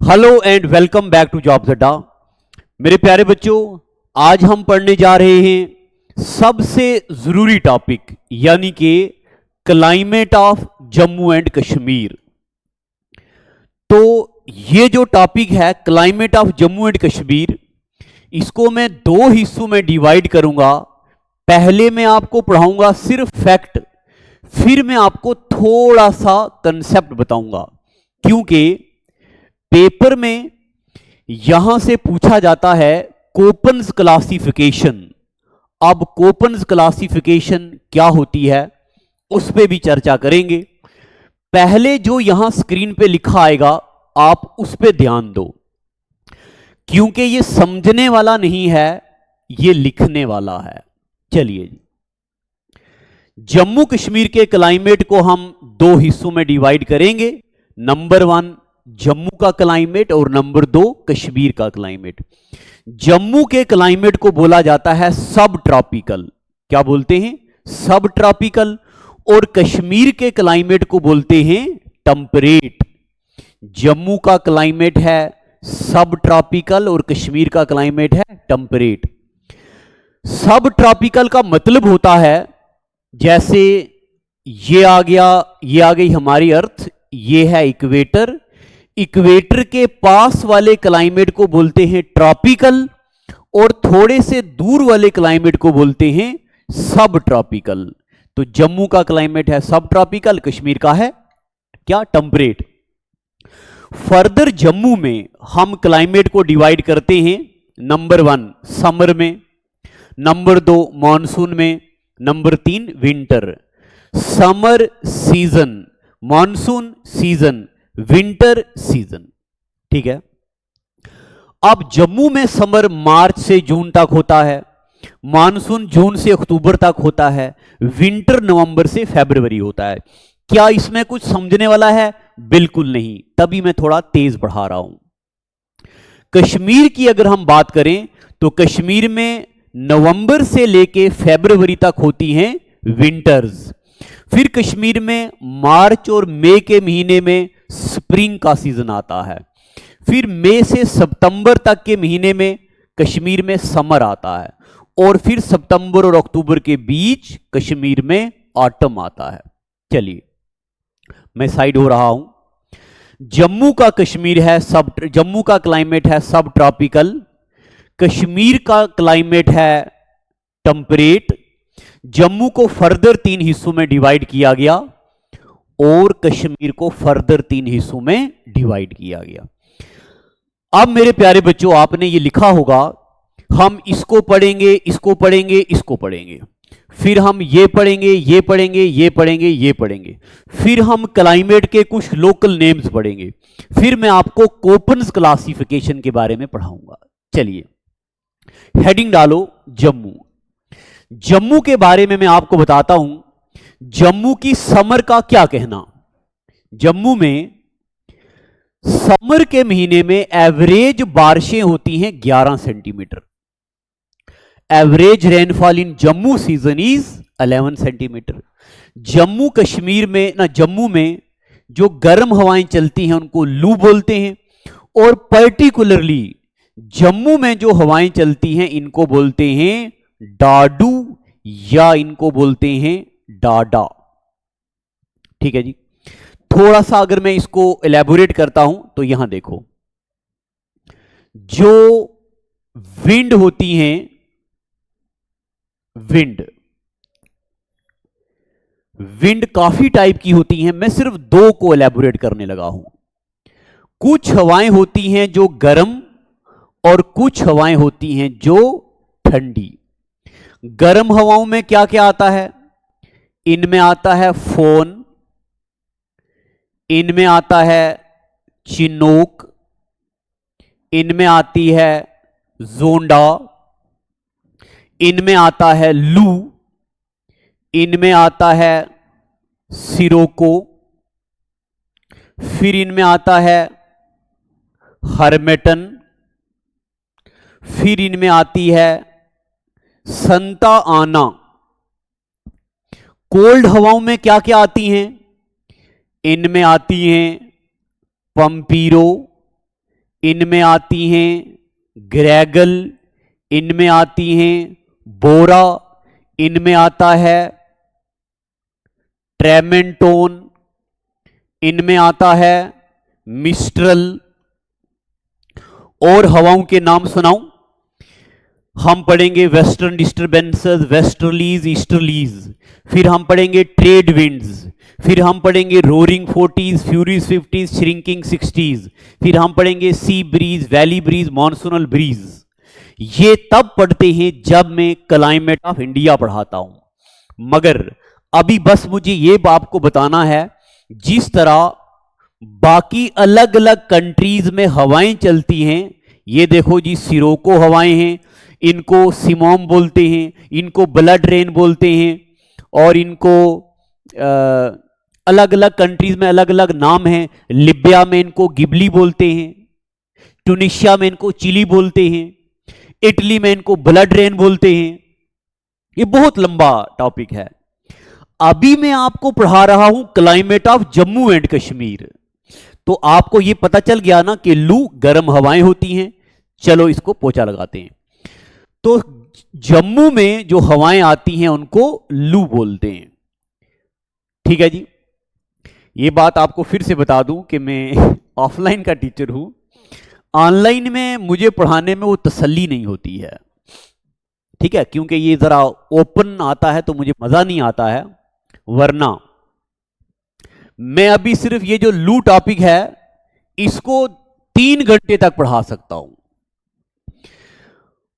Hello and welcome back to Jobs Adda. मेरे प्यारे बच्चों, आज हम पढ़ने जा रहे हैं सबसे जरूरी टॉपिक यानी कि climate of Jammu and Kashmir. तो ये जो टॉपिक है climate of Jammu and Kashmir, इसको मैं दो हिस्सों में डिवाइड करूंगा। पहले मैं आपको पढ़ाऊंगा सिर्फ फैक्ट, फिर मैं आपको थोड़ा सा कंसेप्ट बताऊंगा, क्योंकि पेपर में यहां से पूछा जाता है कोपन्स क्लासिफिकेशन। अब कोपन्स क्लासिफिकेशन क्या होती है उस पर भी चर्चा करेंगे। पहले जो यहां स्क्रीन पे लिखा आएगा आप उस पर ध्यान दो, क्योंकि ये समझने वाला नहीं है, ये लिखने वाला है। चलिए जी, जम्मू कश्मीर के क्लाइमेट को हम दो हिस्सों में डिवाइड करेंगे। नंबर 1 जम्मू का क्लाइमेट और नंबर 2 कश्मीर का क्लाइमेट। जम्मू के क्लाइमेट को बोला जाता है सब ट्रॉपिकल। क्या बोलते हैं? सब ट्रॉपिकल। और कश्मीर के क्लाइमेट को बोलते हैं टेम्परेट। जम्मू का क्लाइमेट है सब ट्रॉपिकल और कश्मीर का क्लाइमेट है टेम्परेट। सब ट्रॉपिकल का मतलब होता है जैसे ये आ गया, ये आ गई हमारी अर्थ, ये है इक्वेटर। इक्वेटर के पास वाले क्लाइमेट को बोलते हैं ट्रॉपिकल और थोड़े से दूर वाले क्लाइमेट को बोलते हैं सब ट्रॉपिकल। तो जम्मू का क्लाइमेट है सब ट्रॉपिकल, कश्मीर का है क्या? टेम्परेट। फर्दर जम्मू में हम क्लाइमेट को डिवाइड करते हैं नंबर 1 समर में, नंबर 2 मॉनसून में, number 3 winter. Summer season, monsoon season, winter season. ठीक है। अब जम्मू में समर मार्च से जून तक होता है, मानसून जून से अक्टूबर तक होता है, विंटर नवंबर से फरवरी होता है। क्या इसमें कुछ समझने वाला है? बिल्कुल नहीं, तभी मैं थोड़ा तेज बढ़ा रहा हूं। कश्मीर की अगर हम बात करें तो कश्मीर में नवंबर से लेके फरवरी तक होती हैं विंटर्स। फिर कश्मीर में मार्च और मई के महीने में स्प्रिंग का सीजन आता है। फिर मई से सितंबर तक के महीने में कश्मीर में समर आता है और फिर सितंबर और अक्टूबर के बीच कश्मीर में ऑटम आता है। चलिए मैं साइड हो रहा हूं। जम्मू का कश्मीर है जम्मू का क्लाइमेट है सब ट्रॉपिकल, कश्मीर का क्लाइमेट है टेम्परेट। जम्मू को फर्दर 3 हिस्सों में डिवाइड किया गया और कश्मीर को फर्दर 3 हिस्सों में डिवाइड किया गया। अब मेरे प्यारे बच्चों, आपने ये लिखा होगा हम इसको पढ़ेंगे, इसको पढ़ेंगे, इसको पढ़ेंगे, फिर हम ये पढ़ेंगे, ये पढ़ेंगे, ये पढ़ेंगे, ये पढ़ेंगे, फिर हम क्लाइमेट के कुछ लोकल नेम्स पढ़ेंगे, फिर मैं आपको कोपन्स क्लासिफिकेशन के बारे में पढ़ाऊंगा। चलिए हेडिंग डालो जम्मू। जम्मू के बारे में मैं आपको बताता हूं, जम्मू की समर का क्या कहना। जम्मू में समर के महीने में एवरेज बारिशें होती हैं 11 centimetre. Average rainfall in Jammu season is 11 centimetre. Jammu Kashmir में ना, जम्मू में जो गर्म हवाएं चलती हैं उनको लू बोलते हैं, और पर्टिकुलरली जम्मू में जो हवाएं चलती हैं इनको बोलते हैं डाडू या इनको बोलते हैं डाडा। ठीक है जी। थोड़ा सा अगर मैं इसको एलैबोरेट करता हूं तो यहां देखो, जो विंड होती हैं, विंड काफी टाइप की होती हैं, मैं सिर्फ 2 को एलैबोरेट करने लगा हूं। कुछ हवाएं होती हैं जो गर्म और कुछ हवाएं होती हैं जो ठंडी। गर्म हवाओं में क्या क्या आता है? इनमें आता है फोन, इनमें आता है चिनोक, इनमें आती है जोंडा, इनमें आता है लू, इनमें आता है सिरोको, फिर इनमें आता है हर्मेटन, फिर इनमें आती है संता आना। कोल्ड हवाओं में क्या क्या आती हैं? इनमें आती हैं पंपीरो, इनमें आती हैं ग्रेगल, इनमें आती हैं बोरा, इनमें आता है ट्रेमेंटोन, इनमें आता है मिस्ट्रल। और हवाओं के नाम सुनाऊं? हम पढ़ेंगे वेस्टर्न डिस्टर्बेंसेस, वेस्टर्लीज, ईस्टर्लीज, फिर हम पढ़ेंगे ट्रेड विंड्स, फिर हम पढ़ेंगे roaring 40s, furious 50s, shrinking 60s, फिर हम पढ़ेंगे sea breeze, valley breeze, monsoonal breeze. ये तब पढ़ते हैं जब मैं क्लाइमेट ऑफ इंडिया पढ़ाता हूं। मगर अभी बस मुझे ये आपको बताना है, जिस तरह बाकी अलग अलग कंट्रीज में हवाएं चलती हैं, ये देखो जी सिरोको हवाएं हैं, इनको सिमोम बोलते हैं, इनको ब्लड रेन बोलते हैं, और इनको अलग अलग कंट्रीज में अलग अलग नाम हैं। लिबिया में इनको गिबली बोलते हैं, ट्यूनिशिया में इनको चिली बोलते हैं, इटली में इनको ब्लड रेन बोलते हैं। ये बहुत लंबा टॉपिक है। अभी मैं आपको पढ़ा रहा हूं climate of Jammu and Kashmir. तो आपको ये पता चल गया ना कि लू गर्म हवाएं होती हैं। चलो इसको पोछा लगाते हैं। तो जम्मू में जो हवाएं आती हैं उनको लू बोलते हैं। ठीक है जी। ये बात आपको फिर से बता दूं कि मैं ऑफलाइन का टीचर हूं, ऑनलाइन में मुझे पढ़ाने में वो तसल्ली नहीं होती है। ठीक है, क्योंकि ये जरा ओपन आता है तो मुझे मजा नहीं आता है। वरना मैं अभी सिर्फ ये जो लू टॉपिक है इसको 3 घंटे तक पढ़ा सकता हूं,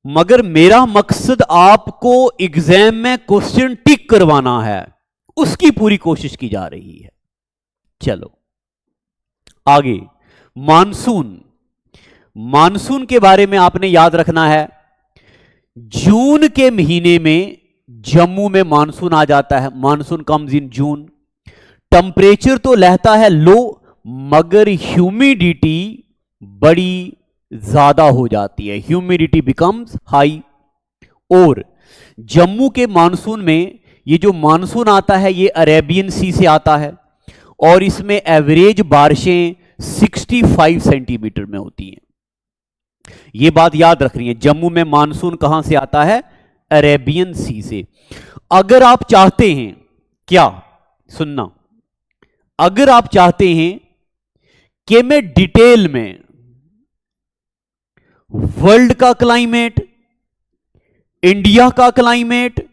मगर मेरा मकसद आपको एग्जाम में क्वेश्चन टिक करवाना है, उसकी पूरी कोशिश की जा रही है। चलो आगे, मानसून। मानसून के बारे में आपने याद रखना है, जून के महीने में जम्मू में मानसून आ जाता है। Monsoon comes in June. Temperature तो रहता है लो, मगर ह्यूमिडिटी बड़ी ज्यादा हो जाती है, ह्यूमिडिटी बिकम्स हाई। और जम्मू के मानसून में, ये जो मानसून आता है ये अरेबियन सी से आता है, और इसमें एवरेज बारिशें 65 सेंटीमीटर में होती हैं। ये बात याद रखनी है, जम्मू में मानसून कहां से आता है? अरेबियन सी से। अगर आप चाहते हैं, क्या सुनना, अगर आप चाहते हैं कि मैं डिटेल में वर्ल्ड का क्लाइमेट, इंडिया का क्लाइमेट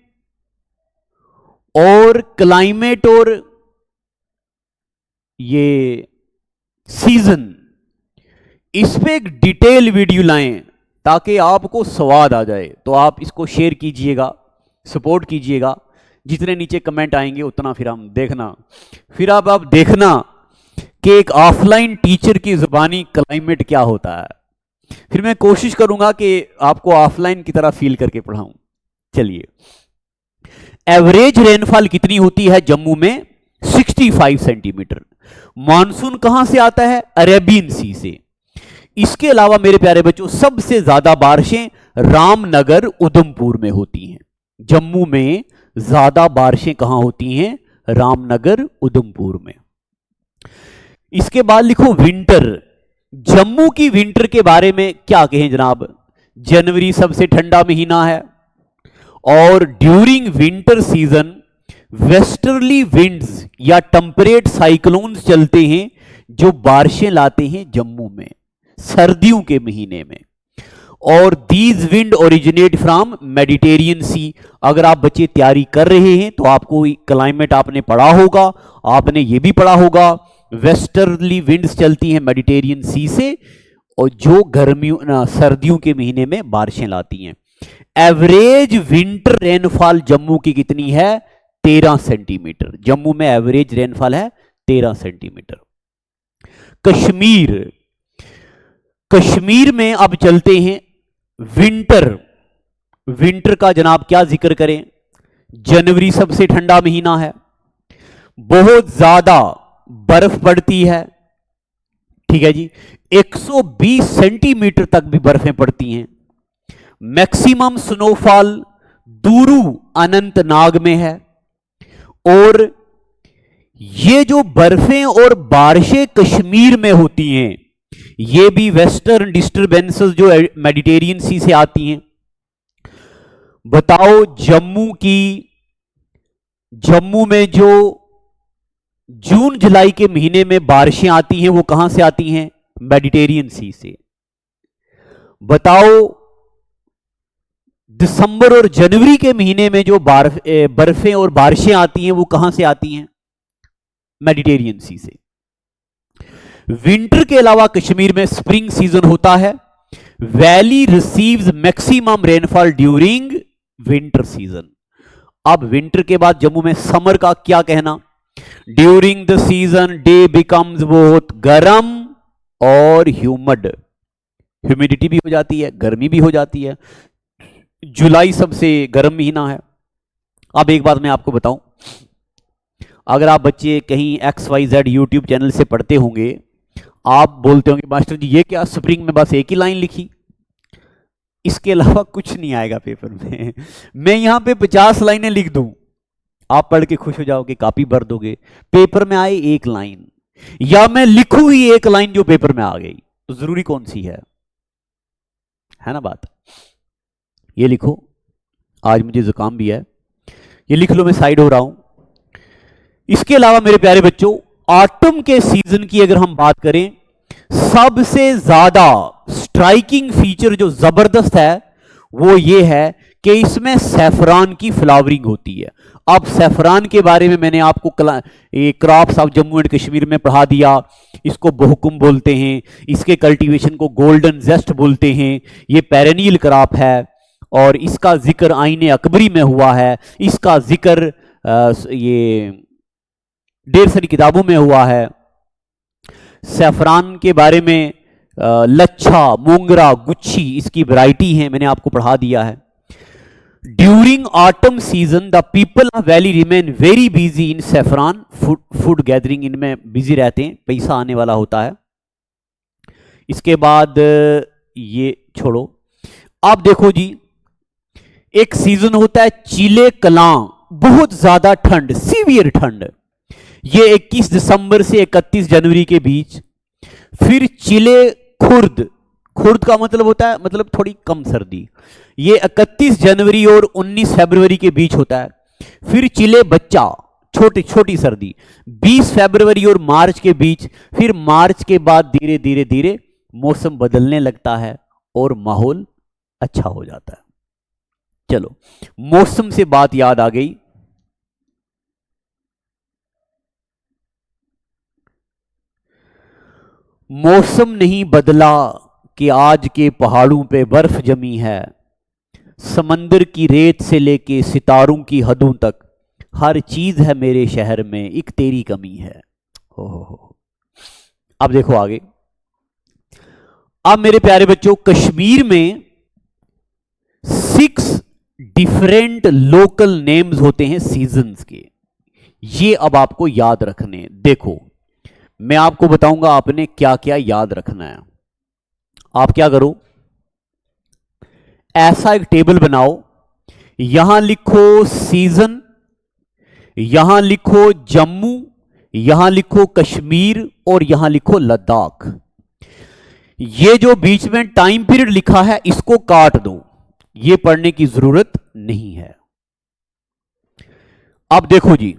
और क्लाइमेट और ये सीजन, इस पे एक डिटेल वीडियो लाएं ताकि आपको स्वाद आ जाए, तो आप इसको शेयर कीजिएगा, सपोर्ट कीजिएगा। जितने नीचे कमेंट आएंगे उतना फिर हम देखना, फिर आप देखना कि एक ऑफलाइन टीचर की जुबानी क्लाइमेट क्या होता है। फिर मैं कोशिश करूंगा कि आपको ऑफलाइन की तरह फील करके पढ़ाऊं। चलिए, एवरेज रेनफॉल कितनी होती है जम्मू में? 65 सेंटीमीटर। मानसून कहां से आता है? अरेबियन सी से। इसके अलावा मेरे प्यारे बच्चों, सबसे ज्यादा बारिशें रामनगर उधमपुर में होती हैं। जम्मू में ज्यादा बारिशें कहां होती हैं? रामनगर उधमपुर में। इसके बाद लिखो विंटर। जम्मू की विंटर के बारे में क्या कहें जनाब? जनवरी सबसे ठंडा महीना है, और during winter season westerly winds या टेम्परेट साइक्लोन्स चलते हैं जो बारिशें लाते हैं जम्मू में सर्दियों के महीने में। और these wind originate from Mediterranean sea. अगर आप बच्चे तैयारी कर रहे हैं तो आपको क्लाइमेट आपने पढ़ा होगा, आपने ये भी पढ़ा होगा, वेस्टर्ली विंड्स चलती हैं मेडिटेरियन सी से, और जो गर्मियों सर्दियों के महीने में बारिशें लाती हैं। एवरेज विंटर रेनफॉल जम्मू की कितनी है? 13 सेंटीमीटर। जम्मू में एवरेज रेनफॉल है 13 सेंटीमीटर। कश्मीर। कश्मीर में अब चलते हैं विंटर। विंटर का जनाब क्या जिक्र करें? जनवरी सबसे ठंडा महीना है, बहुत ज्यादा बर्फ पड़ती है। ठीक है जी, 120 सेंटीमीटर तक भी बर्फें पड़ती हैं। मैक्सिमम स्नोफॉल दूरू अनंतनाग में है। और ये जो बर्फें और बारिशें कश्मीर में होती हैं, ये भी वेस्टर्न डिस्टरबेंसेस जो मेडिटेरियन सी से आती हैं। बताओ जम्मू में जो जून जुलाई के महीने में बारिशें आती हैं वो कहां से आती हैं? मेडिटेरियन सी से। बताओ दिसंबर और जनवरी के महीने में जो बर्फें और बारिशें आती हैं वो कहां से आती हैं? मेडिटेरियन सी से। विंटर के अलावा कश्मीर में स्प्रिंग सीजन होता है। Valley receives maximum rainfall during winter season. अब विंटर के बाद जम्मू में समर का क्या कहना? During the season day becomes बहुत गर्म और ह्यूमिड। ह्यूमिडिटी भी हो जाती है, गर्मी भी हो जाती है। जुलाई सबसे गर्म महीना है। अब एक बात मैं आपको बताऊं, अगर आप बच्चे कहीं XYZ यूट्यूब चैनल से पढ़ते होंगे, आप बोलते होंगे मास्टर जी ये क्या, स्प्रिंग में बस एक ही लाइन लिखी, इसके अलावा कुछ नहीं आएगा पेपर में। मैं यहां पे 50 लाइनें लिख दूं, आप पढ़ के खुश हो जाओगे, कापी भर दोगे। पेपर में आए एक लाइन, या मैं लिखूं ही एक लाइन जो पेपर में आ गई, तो जरूरी कौन सी है ना बात? ये लिखो, आज मुझे जुकाम भी है, ये लिख लो, मैं साइड हो रहा हूं। इसके अलावा मेरे प्यारे बच्चों, ऑटम के सीजन की अगर हम बात करें, सबसे ज्यादा स्ट्राइकिंग फीचर जो जबरदस्त है वो ये है कि इसमें सैफरान की फ्लावरिंग होती है। अब सैफरान के बारे में मैंने आपको crops of Jammu and Kashmir में पढ़ा दिया। इसको बहुकुम बोलते हैं, इसके कल्टीवेशन को गोल्डन जेस्ट बोलते हैं। ये पेरेनियल क्रॉप है और इसका जिक्र आईने अकबरी में हुआ है। इसका जिक्र ये ढेर सारी किताबों में हुआ है। सैफरान के बारे में लच्छा, मोंगरा, गुच्छी इसकी वैरायटी है, मैंने आपको पढ़ा दिया है। During autumn season the people of valley remain very busy in saffron food gathering, इनमें बिजी रहते हैं, पैसा आने वाला होता है। इसके बाद ये छोड़ो, आप देखो जी, एक सीजन होता है चिले कलां, बहुत ज्यादा ठंड, सीवियर ठंड, ये 21 दिसंबर से 31 जनवरी के बीच। फिर चिले खुर्द, खुर्द का मतलब होता है मतलब थोड़ी कम सर्दी, ये 31 जनवरी और 19 फरवरी के बीच होता है। फिर चिले बच्चा, छोटी सर्दी, 20 फरवरी और मार्च के बीच। फिर मार्च के बाद धीरे धीरे धीरे मौसम बदलने लगता है और माहौल अच्छा हो जाता है। चलो, मौसम से बात याद आ गई। मौसम नहीं बदला कि आज के पहाड़ों पे बर्फ जमी है, समंदर की रेत से लेके सितारों की हदों तक, हर चीज है मेरे शहर में, एक तेरी कमी है। हो। अब देखो आगे। अब मेरे प्यारे बच्चों, कश्मीर में 6 डिफरेंट लोकल नेम्स होते हैं सीजन्स के, ये अब आपको याद रखने। देखो, मैं आपको बताऊंगा आपने क्या क्या याद रखना है। आप क्या करो, ऐसा एक टेबल बनाओ, यहां लिखो सीजन, यहां लिखो जम्मू, यहां लिखो कश्मीर और यहां लिखो लद्दाख। ये जो बीच में टाइम पीरियड लिखा है इसको काट दो, ये पढ़ने की जरूरत नहीं है। अब देखो जी,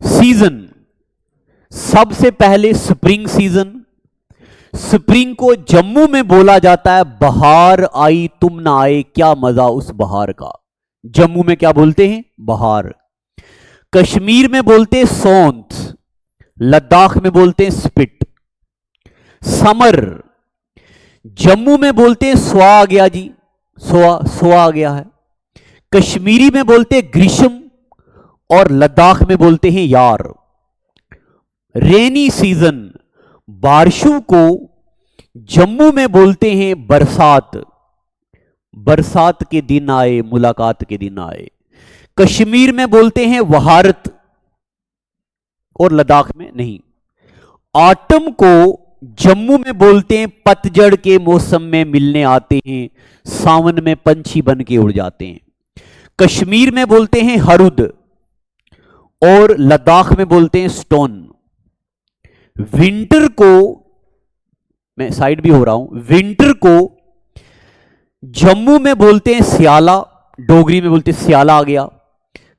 सीजन, सबसे पहले स्प्रिंग सीजन। स्प्रिंग को जम्मू में बोला जाता है बहार आई तुम ना आए, क्या मजा उस बहार का। जम्मू में क्या बोलते हैं? बहार। कश्मीर में बोलते हैं सौंत, लद्दाख में बोलते हैं स्पिट। समर, जम्मू में बोलते हैं स्वा आ गया जी, स्वा आ गया है। कश्मीरी में बोलते हैं ग्रीष्म और लद्दाख में बोलते हैं यार। रेनी सीजन, बारिशों को जम्मू में बोलते हैं बरसात, बरसात के दिन आए, मुलाकात के दिन आए। कश्मीर में बोलते हैं वहारत और लद्दाख में नहीं। ऑटम को जम्मू में बोलते हैं पतझड़ के मौसम में मिलने आते हैं, सावन में पंछी बन के उड़ जाते हैं। कश्मीर में बोलते हैं हरुद और लद्दाख में बोलते हैं स्टोन। विंटर को मैं साइड भी हो रहा हूं, विंटर को जम्मू में बोलते हैं सियाला, डोगरी में बोलते हैं सियाला आ गया,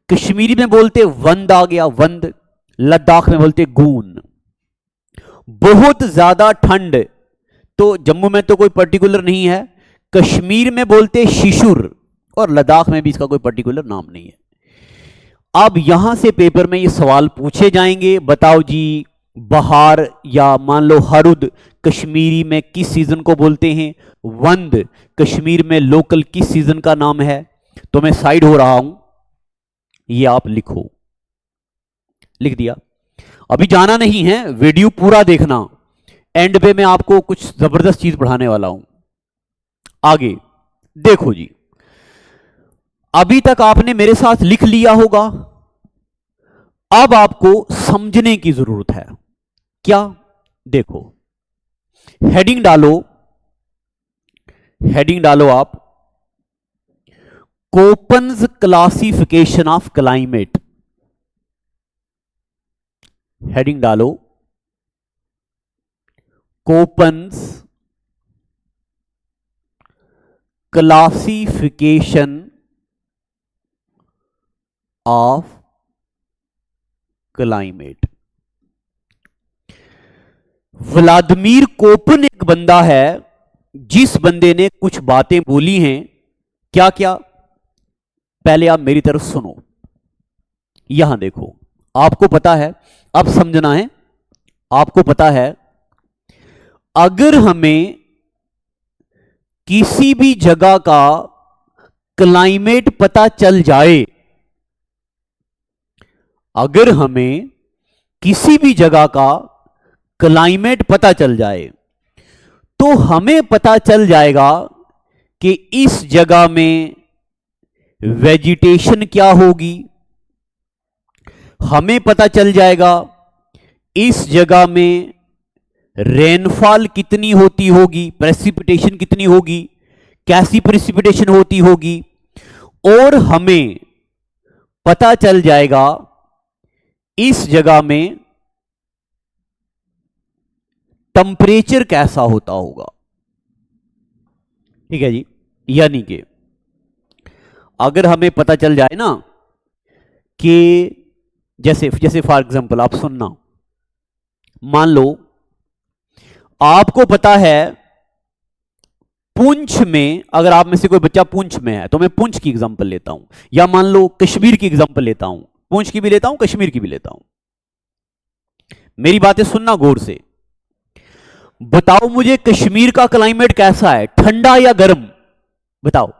कश्मीरी में बोलते वंद आ गया वंद, लद्दाख में बोलते गून। बहुत ज्यादा ठंड तो जम्मू में तो कोई पर्टिकुलर नहीं है, कश्मीर में बोलते शिशुर और लद्दाख में भी इसका कोई पर्टिकुलर नाम नहीं है। अब यहां से पेपर में ये सवाल पूछे जाएंगे, बताओ जी बहार या मान लो हरुद कश्मीरी में किस सीजन को बोलते हैं, वंद कश्मीर में लोकल किस सीजन का नाम है। तो मैं साइड हो रहा हूं, ये आप लिखो। लिख दिया। अभी जाना नहीं है, वीडियो पूरा देखना, एंड पे मैं आपको कुछ जबरदस्त चीज पढ़ाने वाला हूं। आगे देखो जी, अभी तक आपने मेरे साथ लिख लिया होगा, अब आपको समझने की जरूरत है। क्या? देखो, हेडिंग डालो, हेडिंग डालो आप, Koppen's classification of climate. Heading डालो, Koppen's classification of climate. Vladimir Koppen एक बंदा है, जिस बंदे ने कुछ बातें बोली हैं। क्या क्या? पहले आप मेरी तरफ सुनो, यहां देखो, आपको पता है, अब समझना है, आपको पता है अगर हमें किसी भी जगह का क्लाइमेट पता चल जाए, अगर हमें किसी भी जगह का क्लाइमेट पता चल जाए तो हमें पता चल जाएगा कि इस जगह में वेजिटेशन क्या होगी, हमें पता चल जाएगा इस जगह में रेनफॉल कितनी होती होगी, प्रेसिपिटेशन कितनी होगी, कैसी प्रेसिपिटेशन होती होगी, और हमें पता चल जाएगा इस जगह में टेंपरेचर कैसा होता होगा। ठीक है जी, यानी कि अगर हमें पता चल जाए ना कि जैसे जैसे फॉर एग्जांपल आप सुनना, मान लो आपको पता है पुंछ में, अगर आप में से कोई बच्चा पुंछ में है तो मैं पुंछ की एग्जांपल लेता हूं, या मान लो कश्मीर की एग्जांपल लेता हूं, पुंछ की भी लेता हूं, कश्मीर की भी लेता हूं। मेरी बातें सुनना गौर से, बताओ मुझे कश्मीर का क्लाइमेट कैसा है, ठंडा या गर्म? बताओ,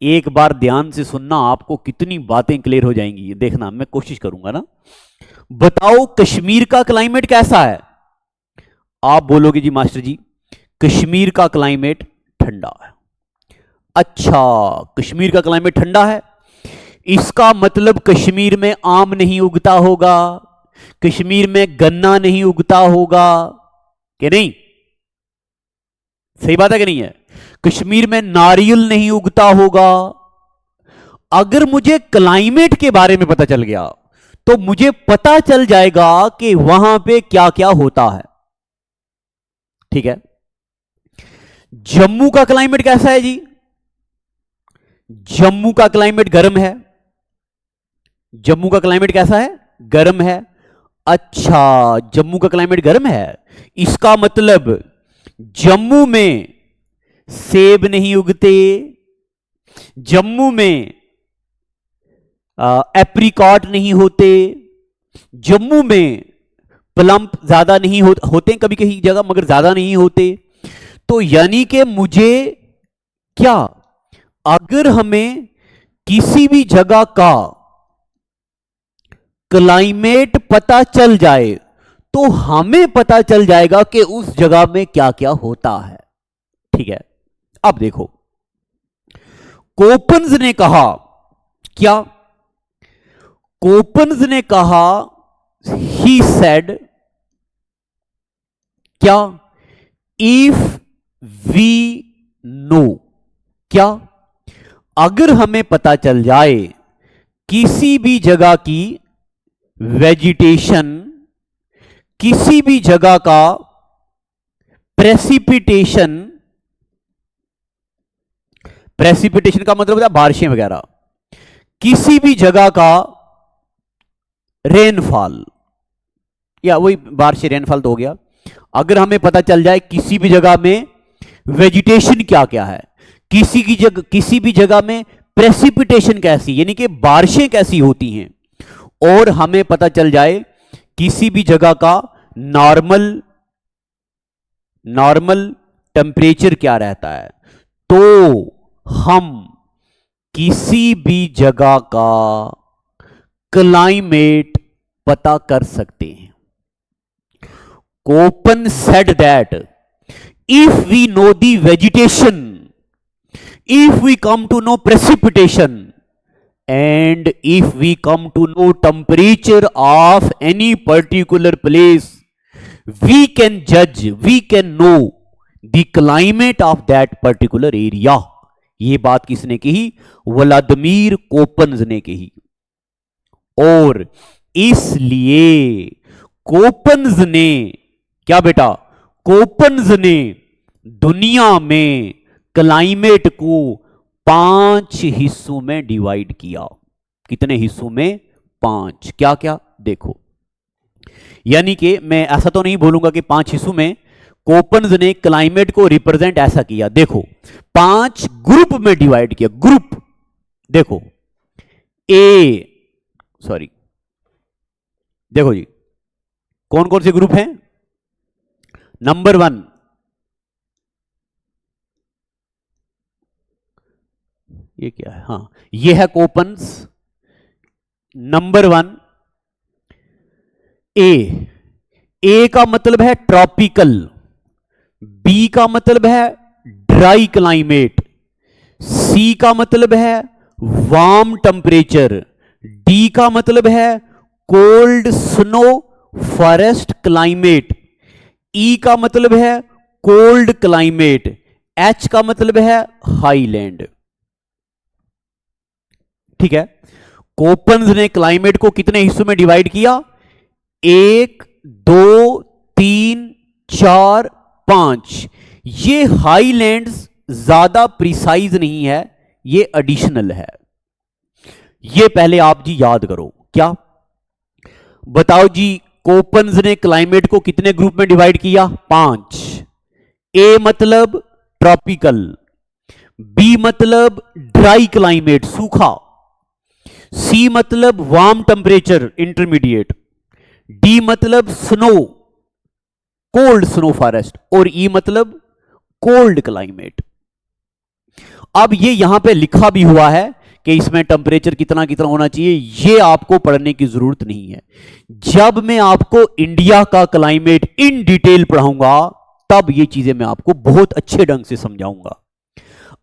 एक बार ध्यान से सुनना, आपको कितनी बातें क्लियर हो जाएंगी, ये देखना, मैं कोशिश करूंगा ना। बताओ कश्मीर का क्लाइमेट कैसा है? आप बोलोगे जी मास्टर जी कश्मीर का क्लाइमेट ठंडा है। अच्छा, कश्मीर का क्लाइमेट ठंडा है, इसका मतलब कश्मीर में आम नहीं उगता होगा, कश्मीर में गन्ना नहीं उगता होगा, कि नहीं? सही बात है कि नहीं है? कश्मीर में नारियल नहीं उगता होगा। अगर मुझे क्लाइमेट के बारे में पता चल गया तो मुझे पता चल जाएगा कि वहां पे क्या क्या होता है। ठीक है, जम्मू का क्लाइमेट कैसा है जी? जम्मू का क्लाइमेट गर्म है। जम्मू का क्लाइमेट कैसा है? गर्म है। अच्छा, जम्मू का क्लाइमेट गर्म है, इसका मतलब जम्मू में सेब नहीं उगते, जम्मू में एप्रिकॉट नहीं होते, जम्मू में प्लम ज्यादा नहीं होते, कभी कहीं जगह मगर ज्यादा नहीं होते। तो यानी कि मुझे क्या, अगर हमें किसी भी जगह का क्लाइमेट पता चल जाए तो हमें पता चल जाएगा कि उस जगह में क्या क्या होता है। ठीक है, अब देखो, कोपन्स ने कहा, क्या? कोपन्स ने कहा, ही सेड, क्या? इफ वी नो, क्या? अगर हमें पता चल जाए किसी भी जगह की वेजिटेशन, किसी भी जगह का प्रेसिपिटेशन, प्रेसिपिटेशन का मतलब होता है बारिशें वगैरह, किसी भी जगह का रेनफॉल, या वही बारिश रेनफॉल तो हो गया। अगर हमें पता चल जाए किसी भी जगह में वेजिटेशन क्या क्या है, किसी भी जगह में प्रेसिपिटेशन कैसी यानी कि बारिशें कैसी होती हैं, और हमें पता चल जाए किसी भी जगह का नॉर्मल टेम्परेचर क्या रहता है, तो हम किसी भी जगह का क्लाइमेट पता कर सकते हैं। Koppen said that if we know the vegetation, if we come to know precipitation, and if we come to know temperature of any particular place, we can judge, we can know the climate of that particular area। ये बात किसने कही? Vladimir कोपन्स ने कही। और इसलिए कोपन्स ने क्या बेटा, कोपन्स ने दुनिया में क्लाइमेट को 5 हिस्सों में डिवाइड किया। कितने हिस्सों में? 5। क्या क्या? देखो, यानी कि मैं ऐसा तो नहीं बोलूंगा कि 5 हिस्सों में, कोपन्स ने क्लाइमेट को रिप्रेजेंट ऐसा किया। देखो 5 ग्रुप में डिवाइड किया। ग्रुप देखो, देखो जी कौन कौन से ग्रुप हैं। नंबर 1 ये क्या है? हाँ, ये है कोपन्स। नंबर 1 ए का मतलब है ट्रॉपिकल, बी का मतलब है ड्राई क्लाइमेट, सी का मतलब है वार्म टेम्परेचर, डी का मतलब है कोल्ड स्नो फॉरेस्ट क्लाइमेट, ई का मतलब है कोल्ड क्लाइमेट, एच का मतलब है हाईलैंड। ठीक है, कोपन्स ने क्लाइमेट को कितने हिस्सों में डिवाइड किया? 1 2 3 4 5। ये हाईलैंड्स ज्यादा प्रिसाइज नहीं है, ये एडिशनल है। ये पहले आप जी याद करो। क्या बताओ जी, कोपन्स ने क्लाइमेट को कितने ग्रुप में डिवाइड किया? 5। ए मतलब ट्रॉपिकल, बी मतलब ड्राई क्लाइमेट सूखा, सी मतलब वार्म टेम्परेचर इंटरमीडिएट, डी मतलब स्नो कोल्ड स्नो फॉरेस्ट, और ई मतलब कोल्ड क्लाइमेट। अब ये यहां पे लिखा भी हुआ है कि इसमें टेम्परेचर कितना कितना होना चाहिए, ये आपको पढ़ने की जरूरत नहीं है। जब मैं आपको इंडिया का क्लाइमेट इन डिटेल पढ़ाऊंगा तब ये चीजें मैं आपको बहुत अच्छे ढंग से समझाऊंगा।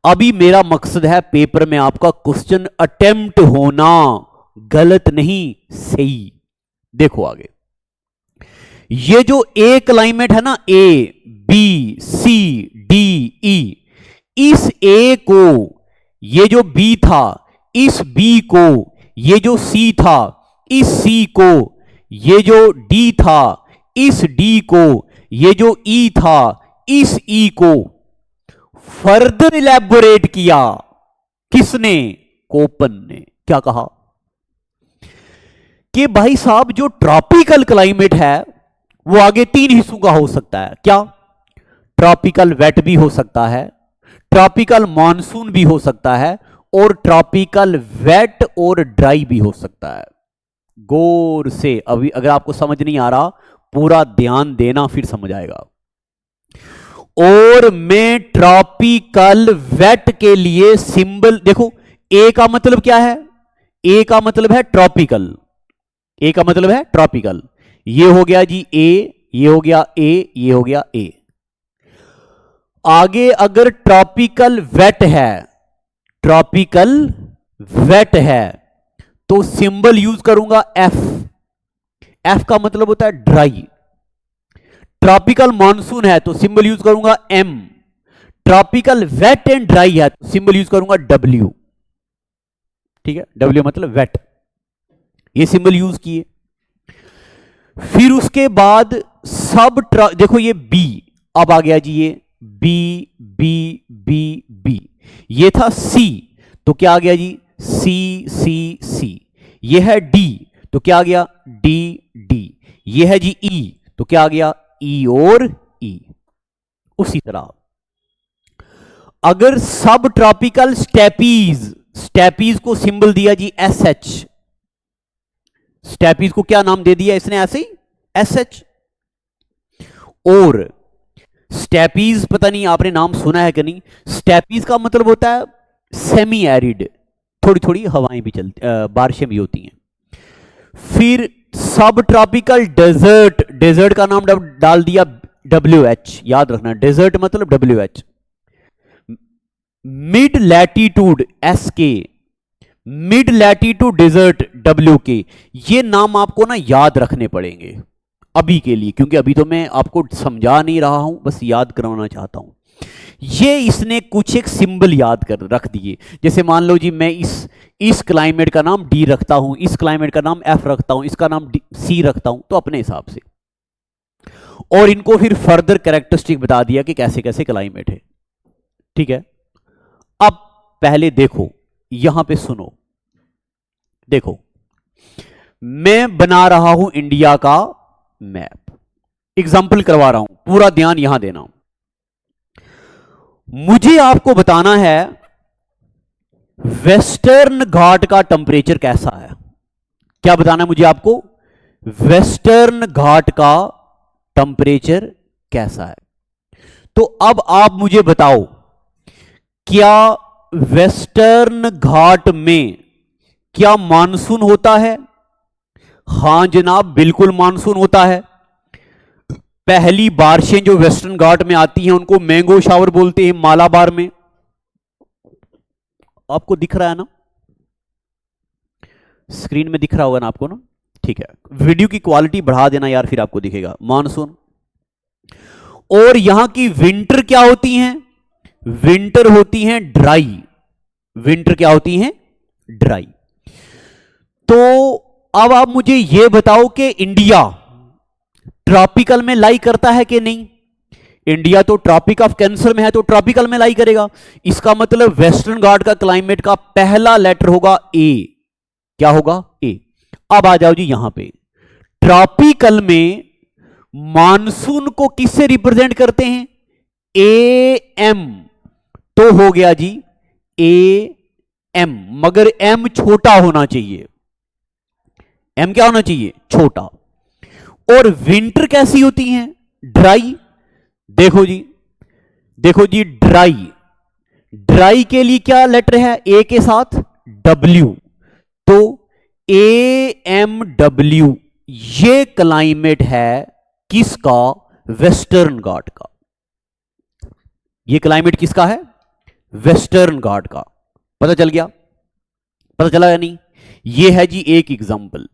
अभी मेरा मकसद है पेपर में आपका क्वेश्चन अटेम्प्ट होना, गलत नहीं सही। देखो आगे, ये जो ए क्लाइमेट है ना, A B C D E, इस ए को ये जो बी था, इस बी को ये जो सी था, इस सी को ये जो डी था, इस डी को ये जो ई था, इस ई को फर्दर इलेबोरेट किया किसने? कोपन ने। क्या कहा कि भाई साहब जो ट्रॉपिकल क्लाइमेट है वो आगे 3 हिस्सों का हो सकता है। क्या? ट्रॉपिकल वेट भी हो सकता है, ट्रॉपिकल मॉनसून भी हो सकता है, और ट्रॉपिकल वेट और ड्राई भी हो सकता है। गौर से, अभी अगर आपको समझ नहीं आ रहा पूरा ध्यान देना, फिर समझ आएगा। और मैं ट्रॉपिकल वेट के लिए सिंबल देखो, ए का मतलब क्या है? ए का मतलब है ट्रॉपिकल, ए का मतलब है ट्रॉपिकल। ये हो गया जी ए, ये हो गया ए, ये हो गया ए। आगे अगर ट्रॉपिकल वेट है, ट्रॉपिकल वेट है, तो सिंबल यूज करूंगा एफ। एफ का मतलब होता है ड्राई। ट्रॉपिकल मॉनसून है तो सिंबल यूज करूंगा M. Tropical wet and dry है तो सिंबल यूज करूंगा डब्ल्यू। ठीक है, डब्ल्यू मतलब वेट। ये सिंबल यूज किए। फिर उसके बाद देखो ये बी, अब आ गया जी ये बी बी बी बी, ये था सी, तो क्या आ गया जी सी सी सी। ये है डी, तो क्या आ गया डी डी। ये है जी ई, तो क्या आ गया ई और ई। उसी तरह अगर सब ट्रॉपिकल स्टेपीज, स्टेपीज को सिंबल दिया जी एस एच, स्टेपीज को क्या नाम दे दिया इसने ऐसे ही एस एच। और स्टेपीज, पता नहीं आपने नाम सुना है कि नहीं, स्टेपीज का मतलब होता है सेमी एरिड, थोड़ी थोड़ी हवाएं भी चलती, बारिशें भी होती हैं। फिर सब ट्रॉपिकल डेजर्ट, डेजर्ट का नाम डाल दिया डब्ल्यू एच, याद रखना डेजर्ट मतलब W H. Mid latitude S के, मिड लैटिट्यूड डेजर्ट डब्ल्यू के। ये नाम आपको ना याद रखने पड़ेंगे अभी के लिए, क्योंकि अभी तो मैं आपको समझा नहीं रहा हूं, बस याद करवाना चाहता हूं। ये इसने कुछ एक सिंबल याद कर रख दिए, जैसे मान लो जी मैं इस क्लाइमेट का नाम डी रखता हूं, इस क्लाइमेट का नाम एफ रखता हूं, इसका नाम सी रखता हूं, तो अपने हिसाब से। और इनको फिर फर्दर कैरेक्टरिस्टिक बता दिया कि कैसे कैसे क्लाइमेट है। ठीक है, अब पहले देखो यहां पे सुनो, देखो मैं बना रहा हूं इंडिया का मैप, एग्जाम्पल करवा रहा हूं, पूरा ध्यान यहां देना। मुझे आपको बताना है वेस्टर्न घाट का टेंपरेचर कैसा है। क्या बताना है मुझे आपको, वेस्टर्न घाट का टेंपरेचर कैसा है। तो अब आप मुझे बताओ, क्या वेस्टर्न घाट में क्या मानसून होता है? हां जनाब, बिल्कुल मानसून होता है। पहली बारिशें जो वेस्टर्न घाट में आती हैं उनको मैंगो शावर बोलते हैं मालाबार में। आपको दिख रहा है ना, स्क्रीन में दिख रहा होगा ना आपको ना, ठीक है। वीडियो की क्वालिटी बढ़ा देना यार, फिर आपको दिखेगा मानसून। और यहां की विंटर क्या होती हैं? विंटर होती हैं ड्राई, विंटर क्या होती हैं? ड्राई। तो अब आप मुझे यह बताओ कि इंडिया ट्रॉपिकल में लाई करता है कि नहीं? इंडिया तो ट्रॉपिक ऑफ कैंसर में है, तो ट्रॉपिकल में लाई करेगा। इसका मतलब वेस्टर्न घाट का क्लाइमेट का पहला लेटर होगा ए। क्या होगा? ए। अब आ जाओ जी यहां पे, ट्रॉपिकल में मानसून को किससे रिप्रेजेंट करते हैं? A M. तो हो गया जी ए एम, मगर एम छोटा होना चाहिए। एम क्या होना चाहिए? छोटा। और विंटर कैसी होती हैं? ड्राई। देखो जी, देखो जी ड्राई, ड्राई के लिए क्या लेटर है ए के साथ? डब्ल्यू। तो ए एम डब्ल्यू, ये क्लाइमेट है किसका? वेस्टर्न घाट का। ये क्लाइमेट किसका है? वेस्टर्न घाट का। पता चल गया? पता चला या नहीं? ये है जी एक एग्जांपल।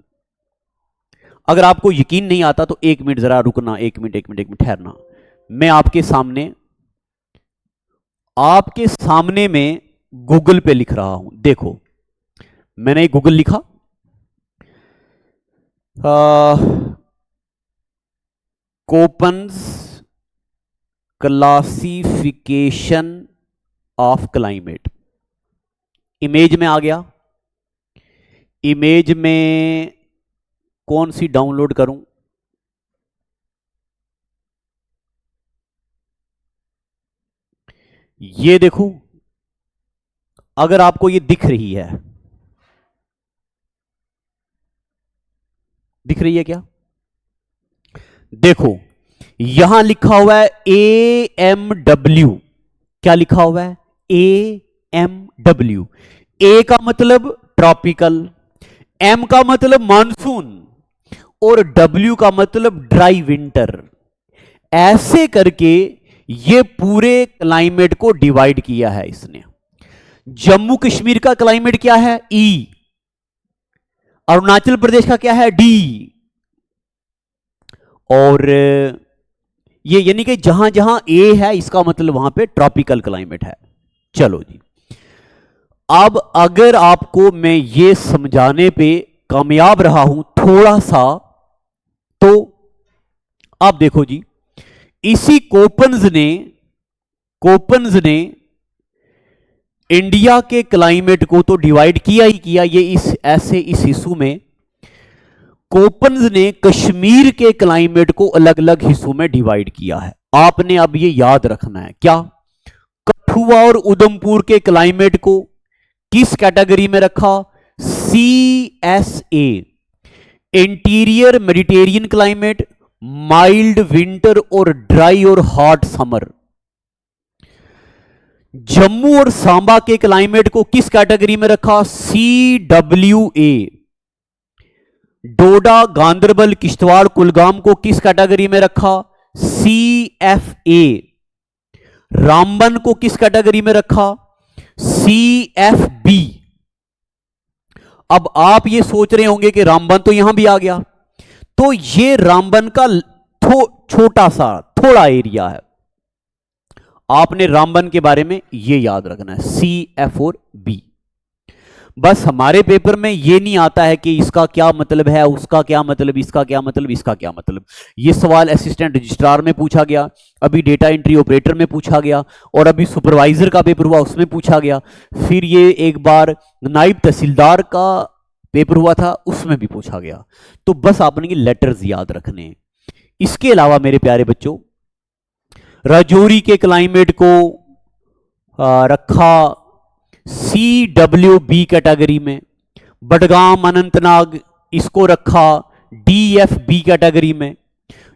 अगर आपको यकीन नहीं आता तो एक मिनट जरा रुकना, एक मिनट ठहरना। मैं आपके सामने में गूगल पे लिख रहा हूं। देखो मैंने गूगल लिखा, कोपन्स क्लासिफिकेशन ऑफ क्लाइमेट, इमेज में आ गया। इमेज में कौन सी डाउनलोड करूं? ये देखो, अगर आपको ये दिख रही है, दिख रही है क्या? देखो यहां लिखा हुआ है ए एम डब्ल्यू। क्या लिखा हुआ है? A M W. ए का मतलब ट्रॉपिकल, एम का मतलब मानसून, और डब्ल्यू का मतलब ड्राई विंटर। ऐसे करके ये पूरे क्लाइमेट को डिवाइड किया है इसने। जम्मू कश्मीर का क्लाइमेट क्या है? ई। अरुणाचल प्रदेश का क्या है? डी। और ये यानी कि जहां जहां ए है इसका मतलब वहां पे ट्रॉपिकल क्लाइमेट है। चलो जी, अब अगर आपको मैं ये समझाने पे कामयाब रहा हूं थोड़ा सा, तो आप देखो जी, इसी कोपन्स ने इंडिया के क्लाइमेट को तो डिवाइड किया ही किया। ये इस हिस्सों में कोपन्स ने कश्मीर के क्लाइमेट को अलग अलग हिस्सों में डिवाइड किया है। आपने अब ये याद रखना है। क्या? कठुआ और उधमपुर के क्लाइमेट को किस कैटेगरी में रखा? CSA, interior Mediterranean climate, mild winter और ड्राई और हॉट समर। जम्मू और सांबा के क्लाइमेट को किस कैटेगरी में रखा? CWA। डोडा, गांदरबल, किश्तवाड़, कुलगाम को किस कैटेगरी में रखा? CFA। रामबन को किस कैटेगरी में रखा? CFB। अब आप ये सोच रहे होंगे कि रामबन तो यहां भी आ गया, तो ये रामबन का छोटा सा थोड़ा एरिया है। आपने रामबन के बारे में ये याद रखना है, CF और B। बस हमारे पेपर में ये नहीं आता है कि इसका क्या मतलब है, उसका क्या मतलब, इसका क्या मतलब, इसका क्या मतलब। ये सवाल असिस्टेंट रजिस्ट्रार में पूछा गया, अभी डेटा एंट्री ऑपरेटर में पूछा गया, और अभी सुपरवाइजर का पेपर हुआ उसमें पूछा गया, फिर ये एक बार नायब तहसीलदार का पेपर हुआ था उसमें भी पूछा गया। तो बस आपने ये लेटर्स याद रखने हैं। इसके अलावा मेरे प्यारे बच्चों, राजौरी के क्लाइमेट को रखा CWB कैटेगरी में, बडगाम, अनंतनाग इसको रखा DFB कैटेगरी में।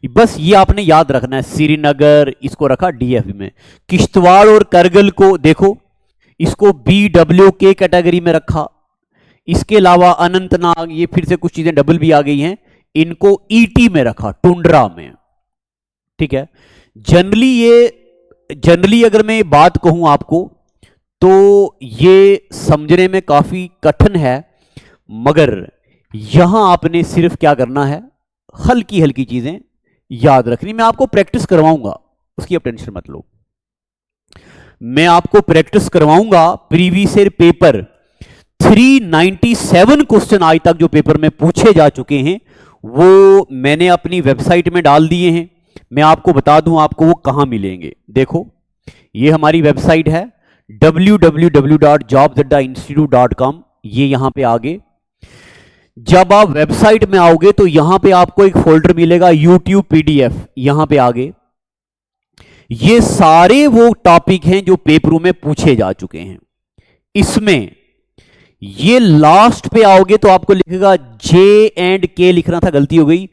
बस ये आपने याद रखना है। श्रीनगर इसको रखा DF में। किश्तवाड़ और करगिल को देखो, इसको BWK कैटेगरी में रखा। इसके अलावा अनंतनाग, ये फिर से कुछ चीजें डबल भी आ गई हैं, इनको ET में रखा, टुंड्रा में। ठीक है। जनरली अगर मैं बात कहूं आपको तो ये समझने में काफी कठिन है, मगर यहां आपने सिर्फ क्या करना है, हल्की हल्की चीजें याद रखनी। मैं आपको प्रैक्टिस करवाऊंगा, उसकी आप टेंशन मत लो। मैं आपको प्रैक्टिस करवाऊंगा। प्रीवियस ईयर पेपर 397 क्वेश्चन आज तक जो पेपर में पूछे जा चुके हैं वो मैंने अपनी वेबसाइट में डाल दिए हैं। मैं आपको बता दूं आपको वो कहां मिलेंगे। देखो, ये हमारी वेबसाइट है www.jobzaddainstitute.com। ये यहां पे आगे जब आप वेबसाइट में आओगे तो यहां पे आपको एक फोल्डर मिलेगा YouTube PDF। यहां पे आगे ये सारे वो टॉपिक हैं जो पेपरों में पूछे जा चुके हैं। इसमें ये लास्ट पे आओगे तो आपको लिखेगा J&K, लिखना था गलती हो गई,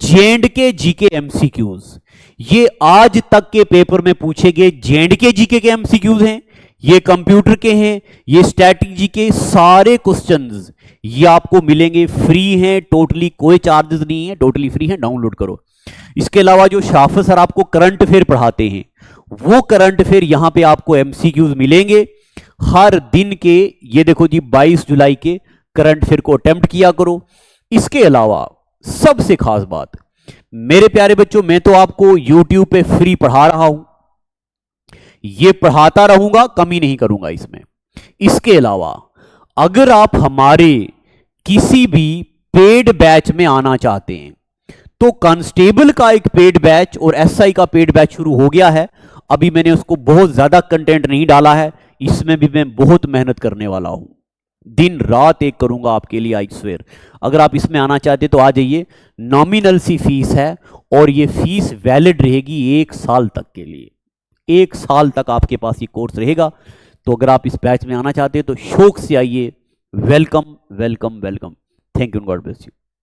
J&K GK MCQs। ये आज तक के पेपर में पूछे गए J&K GK के MCQs हैं, ये कंप्यूटर के हैं, ये स्टैटिक जी के सारे क्वेश्चंस ये आपको मिलेंगे। फ्री हैं, टोटली कोई चार्जेस नहीं है, टोटली फ्री है, डाउनलोड करो। इसके अलावा जो शाफर सर आपको करंट अफेयर पढ़ाते हैं वो करंट अफेयर यहां पे आपको MCQs मिलेंगे हर दिन के। ये देखो जी 22 जुलाई के करंट अफेयर को अटेम्प्ट किया करो। इसके अलावा सबसे खास बात, मेरे प्यारे बच्चों, मैं तो आपको YouTube पे फ्री पढ़ा रहा हूं, ये पढ़ाता रहूंगा, कमी नहीं करूंगा इसमें। इसके अलावा अगर आप हमारे किसी भी पेड बैच में आना चाहते हैं तो कांस्टेबल का एक पेड बैच और SI का पेड बैच शुरू हो गया है। अभी मैंने उसको बहुत ज्यादा कंटेंट नहीं डाला है, इसमें भी मैं बहुत मेहनत करने वाला हूं, दिन रात एक करूंगा आपके लिए, आई स्वेयर। अगर आप इसमें आना चाहते तो आ जाइए। नॉमिनल सी फीस है और ये फीस वैलिड रहेगी 1 साल तक के लिए। 1 साल तक आपके पास ये कोर्स रहेगा। तो अगर आप इस बैच में आना चाहते हैं तो शौक से आइए। Welcome welcome welcome. Thank you, God bless you.